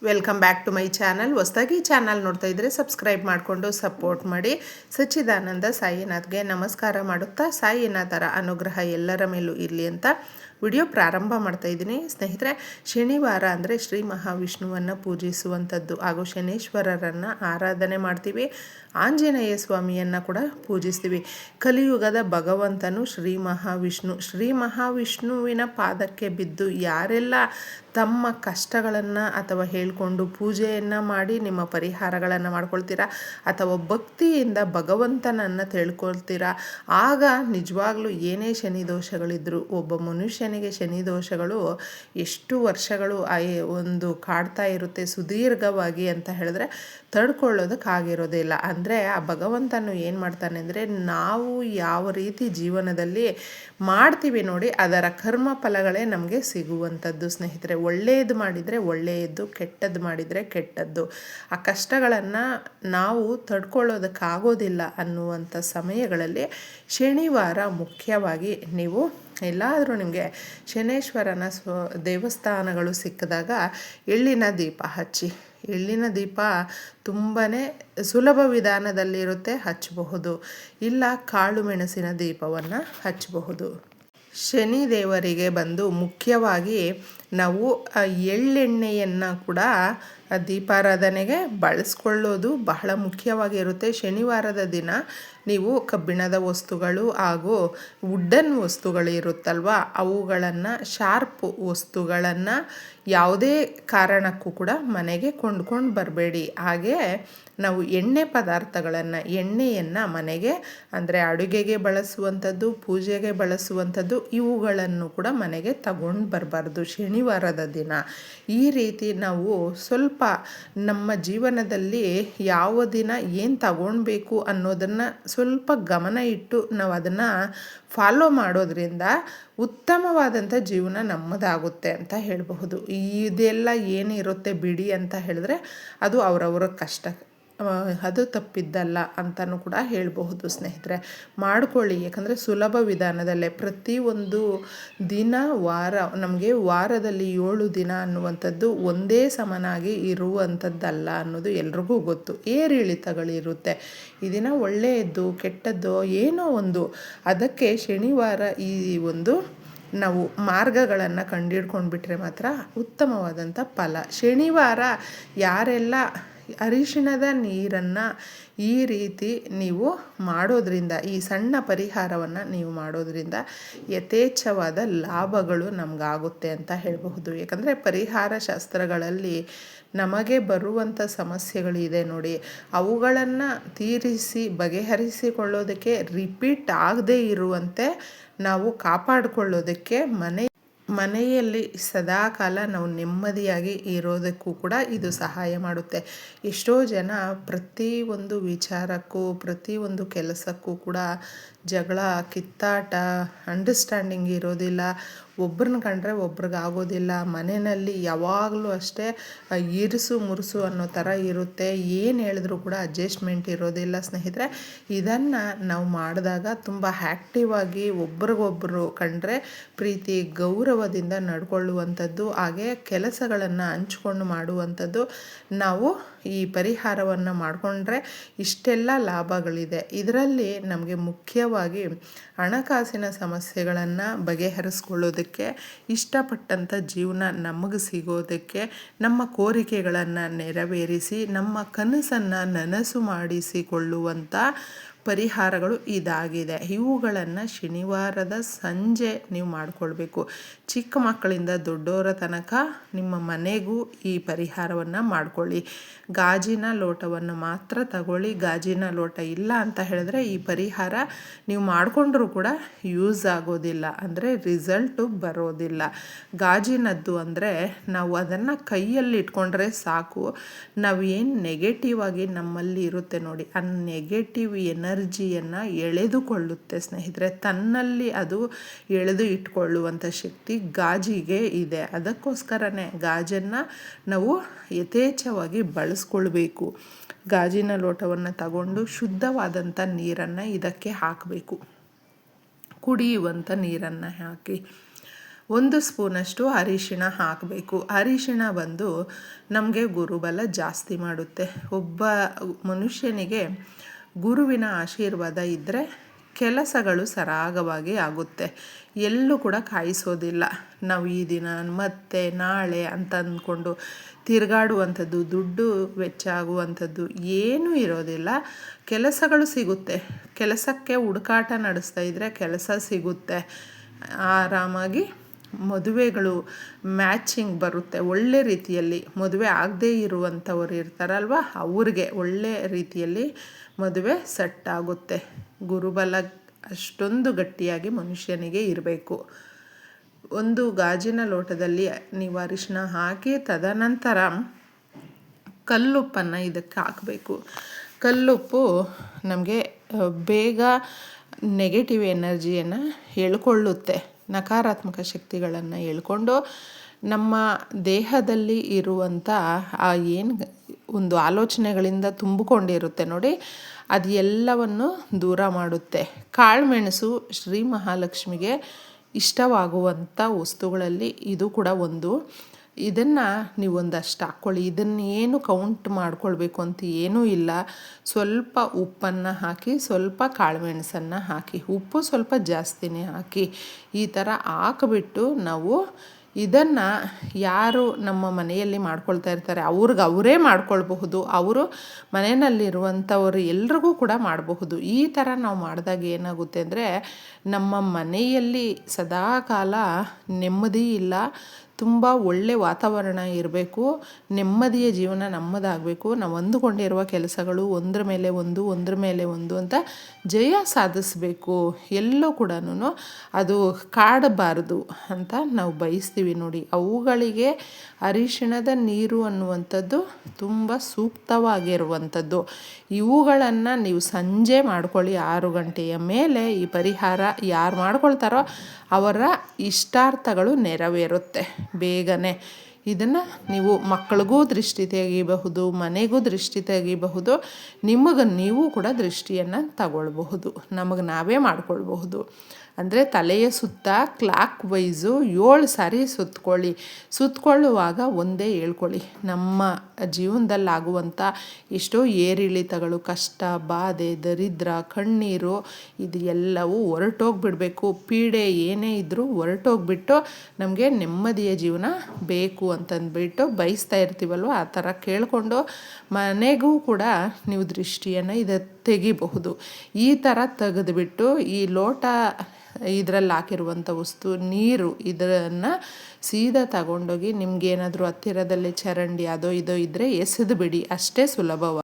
Welcome back to my channel. ಹೊಸದಾಗಿ channel ನೋಡ್ತಾ ಇದ್ದರೆ ಸಬ್ಸ್ಕ್ರೈಬ್ ಮಾಡಿಕೊಂಡು ಸಪೋರ್ಟ್ ಮಾಡಿ. ಸಚ್ಚಿದಾನಂದ ಸಾಯಿನಾಥ್ಗೆ ನಮಸ್ಕಾರ ಮಾಡುತ್ತಾ ಸಾಯಿನಾಥರ ಅನುಗ್ರಹ ಎಲ್ಲರ ಮೇಲೂ ಇರಲಿ ಅಂತ ವಿಡಿಯೋ ಪ್ರಾರಂಭ ಮಾಡ್ತಾ ಇದ್ದೀನಿ. ಸ್ನೇಹಿತರೆ, ಶನಿವಾರ ಅಂದರೆ ಶ್ರೀ ಮಹಾವಿಷ್ಣುವನ್ನು ಪೂಜಿಸುವಂಥದ್ದು ಹಾಗೂ ಶನೇಶ್ವರರನ್ನು ಆರಾಧನೆ ಮಾಡ್ತೀವಿ. ಆಂಜನೇಯ ಸ್ವಾಮಿಯನ್ನು ಕೂಡ ಪೂಜಿಸ್ತೀವಿ. ಕಲಿಯುಗದ ಭಗವಂತನು ಶ್ರೀ ಮಹಾವಿಷ್ಣುವಿನ ಪಾದಕ್ಕೆ ಬಿದ್ದು ಯಾರೆಲ್ಲ ತಮ್ಮ ಕಷ್ಟಗಳನ್ನು ಅಥವಾ ಹೇಳಿಕೊಂಡು ಪೂಜೆಯನ್ನು ಮಾಡಿ ನಿಮ್ಮ ಪರಿಹಾರಗಳನ್ನು ಮಾಡ್ಕೊಳ್ತೀರಾ ಅಥವಾ ಭಕ್ತಿಯಿಂದ ಭಗವಂತನನ್ನು ತಿಳ್ಕೊಳ್ತೀರಾ, ಆಗ ನಿಜವಾಗ್ಲೂ ಏನೇ ಶನಿ ದೋಷಗಳಿದ್ದರೂ ಒಬ್ಬ ಮನುಷ್ಯನಿಗೆ ಶನಿ ದೋಷಗಳು ಎಷ್ಟು ವರ್ಷಗಳು ಒಂದು ಕಾಡ್ತಾ ಇರುತ್ತೆ ಸುದೀರ್ಘವಾಗಿ ಅಂತ ಹೇಳಿದ್ರೆ ತಡ್ಕೊಳ್ಳೋದಕ್ಕಾಗಿರೋದಿಲ್ಲ. ಅಂದರೆ ಆ ಭಗವಂತನು ಏನು ಮಾಡ್ತಾನೆ ಅಂದರೆ, ನಾವು ಯಾವ ರೀತಿ ಜೀವನದಲ್ಲಿ ಮಾಡ್ತೀವಿ ನೋಡಿ ಅದರ ಕರ್ಮ ಫಲಗಳೇ ನಮಗೆ ಸಿಗುವಂಥದ್ದು. ಸ್ನೇಹಿತರೆ, ಒಳ್ಳೆಯದು ಮಾಡಿದರೆ ಒಳ್ಳೆಯದು, ಕೆಟ್ಟದ್ದು ಮಾಡಿದರೆ ಕೆಟ್ಟದ್ದು. ಆ ಕಷ್ಟಗಳನ್ನು ನಾವು ತಡ್ಕೊಳ್ಳೋದಕ್ಕಾಗೋದಿಲ್ಲ ಅನ್ನುವಂಥ ಸಮಯಗಳಲ್ಲಿ ಶನಿವಾರ ಮುಖ್ಯವಾಗಿ ನೀವು ಎಲ್ಲಾದರೂ ನಿಮಗೆ ಶನೇಶ್ವರನ ದೇವಸ್ಥಾನಗಳು ಸಿಕ್ಕಿದಾಗ ಎಳ್ಳಿನ ದೀಪ ಹಚ್ಚಿ. ಎಳ್ಳಿನ ದೀಪ ತುಂಬಾ ಸುಲಭ ವಿಧಾನದಲ್ಲಿರುತ್ತೆ, ಹಚ್ಚಬಹುದು. ಇಲ್ಲ ಕಾಳು ಮೆಣಸಿನ ದೀಪವನ್ನು ಹಚ್ಚಬಹುದು. ಶನಿ ದೇವರಿಗೆ ಬಂದು ಮುಖ್ಯವಾಗಿ ನಾವು ಎಳ್ಳೆಣ್ಣೆಯನ್ನು ಕೂಡ ದೀಪಾರಾಧನೆಗೆ ಬಳಸ್ಕೊಳ್ಳೋದು ಬಹಳ ಮುಖ್ಯವಾಗಿರುತ್ತೆ. ಶನಿವಾರದ ದಿನ ನೀವು ಕಬ್ಬಿಣದ ವಸ್ತುಗಳು ಹಾಗೂ ವುಡ್ಡನ್ ವಸ್ತುಗಳು ಇರುತ್ತಲ್ವ, ಅವುಗಳನ್ನು ಶಾರ್ಪ್ ವಸ್ತುಗಳನ್ನು ಯಾವುದೇ ಕಾರಣಕ್ಕೂ ಕೂಡ ಮನೆಗೆ ಕೊಂಡ್ಕೊಂಡು ಬರಬೇಡಿ. ಹಾಗೆ ನಾವು ಎಣ್ಣೆಯನ್ನು ಮನೆಗೆ ಅಂದರೆ ಅಡುಗೆಗೆ ಬಳಸುವಂಥದ್ದು, ಪೂಜೆಗೆ ಬಳಸುವಂಥದ್ದು, ಇವುಗಳನ್ನು ಕೂಡ ಮನೆಗೆ ತಗೊಂಡು ಬರಬಾರ್ದು ಶನಿವಾರದ ದಿನ. ಈ ರೀತಿ ನಾವು ಸ್ವಲ್ಪ ನಮ್ಮ ಜೀವನದಲ್ಲಿ ಯಾವ ದಿನ ಏನು ತಗೊಳ್ಬೇಕು ಅನ್ನೋದನ್ನು ಸ್ವಲ್ಪ ಗಮನ ಇಟ್ಟು ನಾವು ಅದನ್ನು ಫಾಲೋ ಮಾಡೋದ್ರಿಂದ ಉತ್ತಮವಾದಂಥ ಜೀವನ ನಮ್ಮದಾಗುತ್ತೆ ಅಂತ ಹೇಳಬಹುದು. ಇದೆಲ್ಲ ಏನಿರುತ್ತೆ ಬಿಡಿ ಅಂತ ಹೇಳಿದ್ರೆ ಅದು ಅವರವರ ಕಷ್ಟ, ಅದು ತಪ್ಪಿದ್ದಲ್ಲ ಅಂತಲೂ ಕೂಡ ಹೇಳಬಹುದು. ಸ್ನೇಹಿತರೆ, ಮಾಡ್ಕೊಳ್ಳಿ. ಯಾಕಂದರೆ ಸುಲಭ ವಿಧಾನದಲ್ಲೇ ಪ್ರತಿಯೊಂದು ದಿನ ನಮಗೆ ವಾರದಲ್ಲಿ 7 ದಿನ ಅನ್ನುವಂಥದ್ದು ಒಂದೇ ಸಮನಾಗಿ ಇರುವಂಥದ್ದಲ್ಲ ಅನ್ನೋದು ಎಲ್ರಿಗೂ ಗೊತ್ತು. ಏರಿಳಿತಗಳಿರುತ್ತೆ. ಈ ದಿನ ಒಳ್ಳೆಯದ್ದು ಕೆಟ್ಟದ್ದು ಏನೋ ಒಂದು, ಅದಕ್ಕೆ ಶನಿವಾರ ಈ ಒಂದು ನಾವು ಮಾರ್ಗಗಳನ್ನು ಕಂಡುಹಿಡ್ಕೊಂಡ್ಬಿಟ್ರೆ ಮಾತ್ರ ಉತ್ತಮವಾದಂಥ ಫಲ. ಶನಿವಾರ ಯಾರೆಲ್ಲ ಅರಿಶಿಣದ ನೀರನ್ನು ಈ ರೀತಿ ನೀವು ಮಾಡೋದ್ರಿಂದ, ಈ ಸಣ್ಣ ಪರಿಹಾರವನ್ನು ನೀವು ಮಾಡೋದ್ರಿಂದ ಯಥೇಚ್ಛವಾದ ಲಾಭಗಳು ನಮಗಾಗುತ್ತೆ ಅಂತ ಹೇಳಬಹುದು. ಯಾಕಂದರೆ ಪರಿಹಾರ ಶಾಸ್ತ್ರಗಳಲ್ಲಿ ನಮಗೆ ಬರುವಂಥ ಸಮಸ್ಯೆಗಳಿದೆ ನೋಡಿ, ಅವುಗಳನ್ನು ಬಗೆಹರಿಸಿಕೊಳ್ಳೋದಕ್ಕೆ ರಿಪೀಟ್ ಆಗದೇ ಇರುವಂತೆ ನಾವು ಕಾಪಾಡಿಕೊಳ್ಳೋದಕ್ಕೆ ಮನೆಯಲ್ಲಿ ಸದಾಕಾಲ ನಾವು ನೆಮ್ಮದಿಯಾಗಿ ಇರೋದಕ್ಕೂ ಕೂಡ ಇದು ಸಹಾಯ ಮಾಡುತ್ತೆ. ಎಷ್ಟೋ ಜನ ಪ್ರತಿಯೊಂದು ವಿಚಾರಕ್ಕೂ ಪ್ರತಿಯೊಂದು ಕೆಲಸಕ್ಕೂ ಕೂಡ ಜಗಳ, ಕಿತ್ತಾಟ, ಅಂಡರ್ಸ್ಟ್ಯಾಂಡಿಂಗ್ ಇರೋದಿಲ್ಲ. ಒಬ್ರನ್ನ ಕಂಡ್ರೆ ಒಬ್ರಿಗೆ ಆಗೋದಿಲ್ಲ. ಮನೆಯಲ್ಲಿ ಯಾವಾಗಲೂ ಅಷ್ಟೇ ಇರಿಸು ಮುರುಸು ಅನ್ನೋ ಥರ ಇರುತ್ತೆ. ಏನು ಹೇಳಿದ್ರೂ ಕೂಡ ಅಡ್ಜಸ್ಟ್ಮೆಂಟ್ ಇರೋದಿಲ್ಲ. ಸ್ನೇಹಿತರೆ, ಇದನ್ನು ನಾವು ಮಾಡಿದಾಗ ತುಂಬ ಆ್ಯಕ್ಟಿವ್ ಆಗಿ ಒಬ್ರಿಗೊಬ್ಬರು ಕಂಡ್ರೆ ಪ್ರೀತಿ ಗೌರವದಿಂದ ನಡ್ಕೊಳ್ಳುವಂಥದ್ದು, ಹಾಗೆ ಕೆಲಸಗಳನ್ನು ಹಂಚ್ಕೊಂಡು ಮಾಡುವಂಥದ್ದು. ನಾವು ಈ ಪರಿಹಾರವನ್ನು ಮಾಡಿಕೊಂಡ್ರೆ ಇಷ್ಟೆಲ್ಲ ಲಾಭಗಳಿದೆ. ಇದರಲ್ಲಿ ನಮಗೆ ಮುಖ್ಯವಾಗಿ ಹಣಕಾಸಿನ ಸಮಸ್ಯೆಗಳನ್ನು ಬಗೆಹರಿಸ್ಕೊಳ್ಳೋದಕ್ಕೆ, ಇಷ್ಟಪಟ್ಟಂಥ ಜೀವನ ನಮಗೆ ಸಿಗೋದಕ್ಕೆ, ನಮ್ಮ ಕೋರಿಕೆಗಳನ್ನು ನೆರವೇರಿಸಿ ನಮ್ಮ ಕನಸನ್ನು ನನಸು ಮಾಡಿಸಿಕೊಳ್ಳುವಂಥ ಪರಿಹಾರಗಳು ಇದಾಗಿದೆ. ಇವುಗಳನ್ನು ಶನಿವಾರದ ಸಂಜೆ ನೀವು ಮಾಡಿಕೊಳ್ಬೇಕು. ಚಿಕ್ಕ ಮಕ್ಕಳಿಂದ ದೊಡ್ಡವರ ತನಕ ನಿಮ್ಮ ಮನೆಗೂ ಈ ಪರಿಹಾರವನ್ನು ಮಾಡಿಕೊಳ್ಳಿ. ಗಾಜಿನ ಲೋಟವನ್ನು ಮಾತ್ರ ತಗೊಳ್ಳಿ. ಗಾಜಿನ ಲೋಟ ಇಲ್ಲ ಅಂತ ಹೇಳಿದ್ರೆ ಈ ಪರಿಹಾರ ನೀವು ಮಾಡಿಕೊಂಡ್ರೂ ಕೂಡ ಯೂಸ್ ಆಗೋದಿಲ್ಲ, ಅಂದರೆ ರಿಸಲ್ಟು ಬರೋದಿಲ್ಲ. ಗಾಜಿನದ್ದು ಅಂದರೆ ನಾವು ಅದನ್ನು ಕೈಯಲ್ಲಿ ಇಟ್ಕೊಂಡ್ರೆ ಸಾಕು. ನಾವೇನು ನೆಗೆಟಿವ್ ಆಗಿ ನಮ್ಮಲ್ಲಿ ಇರುತ್ತೆ ನೋಡಿ, ಆ ನೆಗೆಟಿವ್ ಎನರ್ಜಿಯನ್ನು ಎಳೆದುಕೊಳ್ಳುತ್ತೆ. ಸ್ನೇಹಿತರೆ, ತನ್ನಲ್ಲಿ ಅದು ಎಳೆದು ಇಟ್ಕೊಳ್ಳುವಂಥ ಶಕ್ತಿ ಗಾಜಿಗೆ ಇದೆ. ಅದಕ್ಕೋಸ್ಕರನೇ ಗಾಜನ್ನು ನಾವು ಯಥೇಚ್ಛವಾಗಿ ಬಳಸ್ಕೊಳ್ಬೇಕು. ಗಾಜಿನ ಲೋಟವನ್ನು ತಗೊಂಡು ಶುದ್ಧವಾದಂಥ ನೀರನ್ನು ಇದಕ್ಕೆ ಹಾಕಬೇಕು. ಕುಡಿಯುವಂಥ ನೀರನ್ನು ಹಾಕಿ 1 ಸ್ಪೂನಷ್ಟು ಅರಿಶಿಣ ಹಾಕಬೇಕು. ಅರಿಶಿಣ ಬಂದು ನಮಗೆ ಗುರುಬಲ ಜಾಸ್ತಿ ಮಾಡುತ್ತೆ. ಒಬ್ಬ ಮನುಷ್ಯನಿಗೆ ಗುರುವಿನ ಆಶೀರ್ವಾದ ಇದ್ದರೆ ಕೆಲಸಗಳು ಸರಾಗವಾಗಿ ಆಗುತ್ತೆ. ಎಲ್ಲೂ ಕೂಡ ಕಾಯಿಸೋದಿಲ್ಲ. ನಾವು ಈ ದಿನ ಮತ್ತೆ ನಾಳೆ ಅಂತ ಅಂದ್ಕೊಂಡು ತಿರುಗಾಡುವಂಥದ್ದು, ದುಡ್ಡು ವೆಚ್ಚ ಆಗುವಂಥದ್ದು ಏನೂ ಇರೋದಿಲ್ಲ. ಕೆಲಸಗಳು ಸಿಗುತ್ತೆ. ಕೆಲಸಕ್ಕೆ ಹುಡುಕಾಟ ನಡೆಸ್ತಾ ಇದ್ದರೆ ಕೆಲಸ ಸಿಗುತ್ತೆ. ಆರಾಮಾಗಿ ಮದುವೆಗಳು ಮ್ಯಾಚಿಂಗ್ ಬರುತ್ತೆ. ಒಳ್ಳೆ ರೀತಿಯಲ್ಲಿ ಮದುವೆ ಆಗದೇ ಇರುವಂಥವ್ರು ಇರ್ತಾರಲ್ವ, ಅವ್ರಿಗೆ ಒಳ್ಳೆ ರೀತಿಯಲ್ಲಿ ಮದುವೆ ಸೆಟ್ ಆಗುತ್ತೆ. ಗುರುಬಲ ಅಷ್ಟೊಂದು ಗಟ್ಟಿಯಾಗಿ ಮನುಷ್ಯನಿಗೆ ಇರಬೇಕು. 1 ಗಾಜಿನ ಲೋಟದಲ್ಲಿ ನೀವು ಅರಿಶಿನ ಹಾಕಿ ತದನಂತರ ಕಲ್ಲುಪ್ಪನ್ನು ಇದಕ್ಕೆ ಹಾಕಬೇಕು. ಕಲ್ಲುಪ್ಪು ನಮಗೆ ಬೇಗ ನೆಗೆಟಿವ್ ಎನರ್ಜಿಯನ್ನು ಎಳ್ಕೊಳ್ಳುತ್ತೆ. ನಕಾರಾತ್ಮಕ ಶಕ್ತಿಗಳನ್ನು ಎಳ್ಕೊಂಡು ನಮ್ಮ ದೇಹದಲ್ಲಿ ಇರುವಂಥ ಏನು ಒಂದು ಆಲೋಚನೆಗಳಿಂದ ತುಂಬಿಕೊಂಡಿರುತ್ತೆ ನೋಡಿ, ಅದು ಎಲ್ಲವನ್ನು ದೂರ ಮಾಡುತ್ತೆ. ಕಾಳುಮೆಣಸು ಶ್ರೀ ಮಹಾಲಕ್ಷ್ಮಿಗೆ ಇಷ್ಟವಾಗುವಂಥ ವಸ್ತುಗಳಲ್ಲಿ ಇದು ಕೂಡ ಒಂದು. ಇದನ್ನು ನೀವು ಒಂದಷ್ಟು ಹಾಕ್ಕೊಳ್ಳಿ. ಇದನ್ನೇನು ಕೌಂಟ್ ಮಾಡ್ಕೊಳ್ಬೇಕು ಅಂತ ಏನೂ ಇಲ್ಲ. ಸ್ವಲ್ಪ ಉಪ್ಪನ್ನು ಹಾಕಿ, ಸ್ವಲ್ಪ ಕಾಳುಮೆಣಸನ್ನು ಹಾಕಿ, ಉಪ್ಪು ಸ್ವಲ್ಪ ಜಾಸ್ತಿನೇ ಹಾಕಿ, ಈ ಥರ ಹಾಕಿಬಿಟ್ಟು ನಾವು ಇದನ್ನು ಯಾರು ನಮ್ಮ ಮನೆಯಲ್ಲಿ ಮಾಡ್ಕೊಳ್ತಾ ಇರ್ತಾರೆ ಅವರೇ ಮಾಡ್ಕೊಳ್ಬಹುದು. ಅವರು ಮನೆಯಲ್ಲಿರುವಂಥವ್ರು ಎಲ್ರಿಗೂ ಕೂಡ ಮಾಡಬಹುದು. ಈ ಥರ ನಾವು ಮಾಡಿದಾಗ ಏನಾಗುತ್ತೆ ಅಂದರೆ ನಮ್ಮ ಮನೆಯಲ್ಲಿ ಸದಾಕಾಲ ನೆಮ್ಮದಿ ಇಲ್ಲ. ತುಂಬ ಒಳ್ಳೆ ವಾತಾವರಣ ಇರಬೇಕು. ನೆಮ್ಮದಿಯ ಜೀವನ ನಮ್ಮದಾಗಬೇಕು. ನಾವು ಅಂದುಕೊಂಡಿರುವ ಕೆಲಸಗಳು ಒಂದ್ರ ಮೇಲೆ ಒಂದು ಅಂತ ಜಯ ಸಾಧಿಸಬೇಕು. ಎಲ್ಲೂ ಕೂಡ ಅದು ಕಾಡಬಾರ್ದು ಅಂತ ನಾವು ಬಯಸ್ತೀವಿ ನೋಡಿ. ಅವುಗಳಿಗೆ ಅರಿಶಿಣದ ನೀರು ಅನ್ನುವಂಥದ್ದು ತುಂಬ ಸೂಕ್ತವಾಗಿರುವಂಥದ್ದು. ಇವುಗಳನ್ನು ನೀವು ಸಂಜೆ ಮಾಡ್ಕೊಳ್ಳಿ. 6 ಗಂಟೆಯ ಮೇಲೆ ಈ ಪರಿಹಾರ ಯಾರು ಮಾಡ್ಕೊಳ್ತಾರೋ ಅವರ ಇಷ್ಟಾರ್ಥಗಳು ನೆರವೇರುತ್ತೆ ಬೇಗನೆ. ಇದನ್ನು ನೀವು ಮಕ್ಕಳಿಗೂ ದೃಷ್ಟಿ ತೆಗಿಬಹುದು, ಮನೆಗೂ ದೃಷ್ಟಿ ತೆಗಿಬಹುದು, ನೀವು ಕೂಡ ದೃಷ್ಟಿಯನ್ನು ತಗೊಳ್ಬಹುದು. ನಮಗೆ ನಾವೇ ಮಾಡ್ಕೊಳ್ಬಹುದು. ಅಂದರೆ ತಲೆಯ ಸುತ್ತ ಕ್ಲಾಕ್ ವೈಸು 7 ಸಾರಿ ಸುತ್ತಕೊಳ್ಳಿ. ಸುತ್ತಕೊಳ್ಳುವಾಗ ಒಂದೇ ಹೇಳ್ಕೊಳ್ಳಿ, ನಮ್ಮ ಜೀವನದಲ್ಲಾಗುವಂಥ ಎಷ್ಟೋ ಏರಿಳಿತಗಳು, ಕಷ್ಟ, ಬಾಧೆ, ದರಿದ್ರ, ಕಣ್ಣೀರು ಇದು ಎಲ್ಲವೂ ಹೊರಟೋಗ್ಬಿಡಬೇಕು. ಪೀಡೆ ಏನೇ ಇದ್ದರೂ ಹೊರಟೋಗ್ಬಿಟ್ಟು ನಮಗೆ ನೆಮ್ಮದಿಯ ಜೀವನ ಬೇಕು ಅಂತಂದ್ಬಿಟ್ಟು ಬಯಸ್ತಾ ಇರ್ತೀವಲ್ವ, ಆ ಥರ ಕೇಳಿಕೊಂಡು ಮನೆಗೂ ಕೂಡ ನೀವು ದೃಷ್ಟಿಯನ್ನು ತೆಗಿಬಹುದು. ಈ ಥರ ತೆಗೆದುಬಿಟ್ಟು ಈ ಲೋಟ ಇದರಲ್ಲಿ ಹಾಕಿರುವಂಥ ವಸ್ತು ನೀರು ಇದನ್ನು ಸೀದಾ ತಗೊಂಡೋಗಿ ನಿಮಗೇನಾದರೂ ಹತ್ತಿರದಲ್ಲಿ ಚರಂಡಿ ಅದೋ ಇದೋ ಇದ್ದರೆ ಎಸೆದು ಬಿಡಿ. ಅಷ್ಟೇ ಸುಲಭವಾಗಿ